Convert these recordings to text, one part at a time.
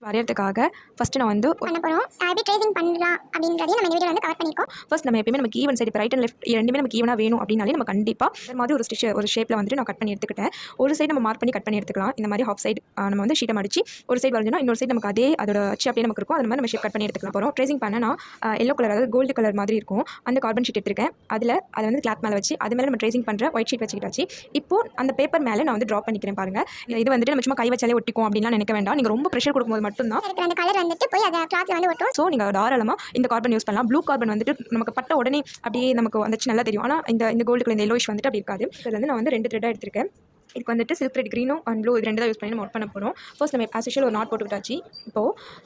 வரையறதுக்காக first நான் வந்து பண்ண போகிறோம். எப்படி ட்ரேசிங் பண்ணலாம் அப்படின்றதையும் நம்ம இந்த வீடியோ வந்து கவர் பண்ணியிருக்கோம். ஃபர்ஸ்ட் நம்ம எப்பயுமே நமக்கு ஈவன் சைடு இப்போ ரைட் அண்ட் லெஃப்ட் ரெண்டுமே நமக்கு ஈவனாக வேணும் அப்படின்னாலே நம்ம கண்டிப்பாக இந்த மாதிரி ஒரு ஸ்டிச் ஒரு ஷேப்பில் வந்துட்டு நான் கட் பண்ணி எடுத்துக்கிட்டேன். ஒரு சைடு நம்ம மார்க் பண்ணி கட் பண்ணி எடுத்துக்கலாம். இந்த மாதிரி ஹாஃப் சைடு நம்ம வந்து ஷீட்டை மடிச்சு ஒரு சைடு வரைஞ்சோம்னா இன்னொரு சைடு நமக்கு அதே அதோட அச்சு அப்படியே நமக்கு இருக்கும். அந்த மாதிரி நம்ம ஷேப் கட் பண்ணி எடுத்துக்கலாம் போகிறோம். ட்ரேசிங் பண்ண நான் எல்லோ கலர் அதாவது கோல்டு கலர் மாதிரி இருக்கும் அந்த கார்பன் ஷீட் எடுத்துருக்கேன். அதில் அதை வந்து கிளாத் மேலே வச்சு அது மேலே நம்ம ட்ரேசிங் பண்ணுற ஒயிட் ஷீட் வச்சுக்கிட்டாச்சு. இப்போ அந்த பேப்பர் மேலே நான் வந்து ட்ரா பண்ணிக்கிறேன் பாருங்கள். இது வந்துட்டு நம்ம சும்மா கை வச்சாலே ஒட்டிக்கும் அப்படின்லாம் நினைக்க வேண்டாம். நீங்கள் ரொம்ப ப்ரெஷர் கொடுக்கும்போது மட்டும்தான் அந்த கலர் வந்துட்டு போய் அதை கிளாத்ல வந்து ஒட்டும். ஸோ நீங்கள் தாராளமாக இந்த கார்பன் யூஸ் பண்ணலாம். ப்ளூ கார்பன் வந்துட்டு நமக்கு பட்ட உடனே அப்படியே நமக்கு வந்துச்சு நல்லா தெரியும். ஆனால் இந்த கோல்டு கலர் இந்த எல்லோயிஷ் வந்துட்டு அப்படி இருக்காது. இதில் வந்து நான் வந்து 2 த்ரெட்டாக எடுத்திருக்கேன். இதுக்கு வந்துட்டு சில்க் த்ரெட் க்ரீனும் அண்ட் ப்ளூ இது 2 தான் யூஸ் பண்ணி நம்ம ஒர்க் பண்ண போகிறோம். ஃபர்ஸ்ட் நம்ம ஆஸ் யூஷுவல் ஒரு நாட் போட்டு விட்டாச்சு.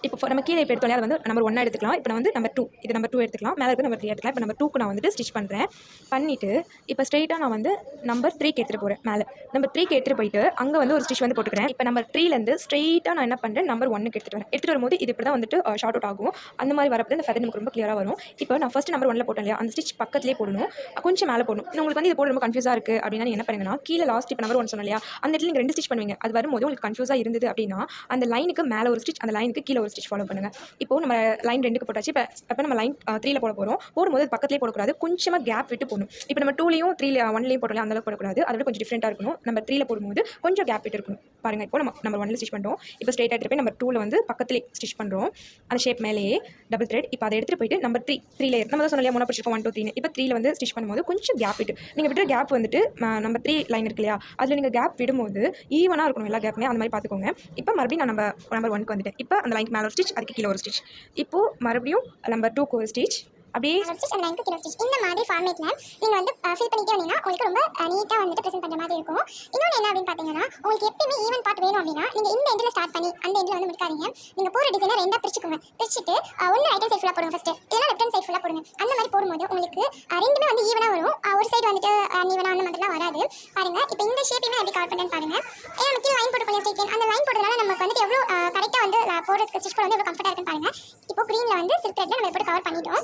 இப்போ நம்ம கீழே இப்போ எடுத்தோம் அது வந்து நம்பர் 1 எடுத்துக்கலாம். இப்போ நான் வந்து நம்பர் 2 இது நம்பர் 2 எடுத்துக்கலாம். மேலே இருக்கு நம்பர் 3 எடுத்துக்கலாம். இப்போ நம்பர் 2க்கு நான் வந்துட்டு ஸ்டிச் பண்ணுறேன். பண்ணிவிட்டு இப்போ ஸ்ட்ரெயிட்டாக நான் வந்து நம்பர் 3க்கு எடுத்துகிட்டு போகிறேன். மேலே நம்பர் 3க்கு எடுத்துகிட்டு போயிட்டு அங்கே வந்து ஒரு ஸ்டிச் வந்து போட்டுக்கிறேன். இப்போ நம்பர் 3லேருந்து ஸ்ட்ரெயிட்டாக நான் என்ன பண்ணுறேன் நம்பர் 1க்கு எடுத்துகிட்டு வரேன். எடுத்துகிட்டு வரும்போது இது இப்படி தான் வந்துட்டு ஷார்ட் அவுட் ஆகும். அந்த மாதிரி வரப்போ இந்த ஃபெதர் நமக்கு ரொம்ப கிளியராக வரும். இப்போ நான் ஃபஸ்ட்டு நம்பர் 1ல போட்டேன் இல்லையா அந்த ஸ்டிச் பக்கத்துலேயே போடணும். கொஞ்சம் மேலே போடணும். உங்களுக்கு வந்து இது போட ரொம்ப கன்ஃபியூஸாக இருக்குது அப்படின்னா நீங்கள் என்ன பண்ணுங்கன்னா கீழே லாஸ்ட் இப்போ நம்பர் 1 சொன்னோம் இல்லையா அந்த இடத்துல 2 ஸ்டிச் பண்ணுவீங்க. அது வரும்போது உங்களுக்கு கன்ஃபியூஸாக இருந்தது அப்படின்னா அந்த லைனுக்கு மேலே ஒரு ஸ்டிச் அந்த லைனுக்கு கீழே ஒரு ஸ்டிச் ஃபாலோ பண்ணுங்கள். இப்போ நம்ம லைன் 2க்கு போட்டாச்சு. இப்போ நம்ம லைன் 3ல போட போகிறோம். போடும்போது பக்கத்துலேயே போடக்கூடாது. கொஞ்சமாக கேப் விட்டு போடணும். இப்போ நம்ம 2லையும் 1லையும் போடலாம் அந்த அளவுக்கு போடக்கூடாது. அதோட கொஞ்சம் டிஃப்ரெண்ட்டாக இருக்கணும். நம்ம 3ல போடும்போது கொஞ்சம் கேப் விட்டு இருக்கணும். பாருங்கள் இப்போ நம்ம நம்பர் 1ல ஸ்டிச் பண்ணுறோம். இப்போ ஸ்ட்ரெயிட்டாக எடுத்துகிட்டு போய் நம்பர் 2ல வந்து பக்கத்துலேயே ஸ்டிச் பண்ணுறோம். அந்த ஷேப் மேலேயே டபுள் த்ரெட். இப்போ அதை எடுத்துகிட்டு போயிட்டு நம்பர் 3 லேயர் நம்ம தான் சொன்னோம் இல்லையா முன்னாடி பிடிச்சிருக்கோம் 1 2 3 இப்போ 3ல வந்து ஸ்டிச் பண்ணும்போது கொஞ்சம் கேப் விட்டு நீங்கள் விட்டு கேப் வந்துட்டு நம்பர் 3 லைன் இருக்கு இல்லையா அதில் நீங்கள் கேப் விடும்போது ஈவனாக இருக்கணும் எல்லா கேப்புமே அந்த மாதிரி பார்த்துக்கோங்க. இப்போ மறுபடியும் நான் நம்பர் 1க்கு வந்துட்டேன். இப்போ அந்த லைனுக்கு மேலே ஒரு ஸ்டிச் அதுக்கு கீழே ஒரு ஸ்டிச். இப்போது மறுபடியும் நம்பர் 2க்கு ஒரு ஸ்டிச் அப்படியே அந்த லைனுக்கு கீழே ஸ்டிச். இந்த மாதிரி ஃபார்மேட்டில் நீங்கள் வந்து ஃபில் பண்ணிட்டே வந்தீங்கன்னா உங்களுக்கு ரொம்ப நீட்டாக வந்துட்டு ப்ரெசென்ட் பண்ணுற மாதிரி இருக்கும். இன்னொன்று என்ன அப்படின்னு பார்த்தீங்கன்னா உங்களுக்கு எப்பயுமே ஈவன் பார்ட் வேணும் அப்படின்னா நீங்கள் இந்த எண்டில் ஸ்டார்ட் பண்ணி அந்த எண்டில் வந்து முடிக்காதீங்க. நீங்கள் போகிற டிசைனை 2ஆக பிரிச்சுக்கோங்க. பிரிச்சுட்டு ஒன்று ரைட் ஹேண்ட் சைட் ஃபுல்லாக போடுங்க ஃபஸ்ட்டு, இல்லைனா லெஃப்ட் ஹேண்ட் சைட் ஃபுல்லாக போடுங்க. அந்த மாதிரி போடும்போது உங்களுக்கு ரெண்டுமே வந்து ஈவனாக வரும். ஒரு சைடு வந்துட்டு ஈவனாக அந்த மாதிரிலாம் வராது. பாருங்கள் இப்போ இந்த ஷேப்பையுமே எப்படி கவர் பண்ணுறேன்னு பாருங்கள். ஏன்னா நம்ம கீழே லைன் போட்டு பண்ணி ஸ்டிச் அந்த லைன் போடுறதுனால நமக்கு வந்துட்டு எவ்வளோ கரெக்டாக வந்து போடுறதுக்கு ஸ்டிச் போட வந்து எவ்வளோ கம்ஃபர்ட்டாக இருக்குன்னு பாருங்கள். இப்போ க்ரீனில் வந்து சில்க் த்ரெட்ல நம்ம எப்படி கவர் பண்ணிட்டோம்.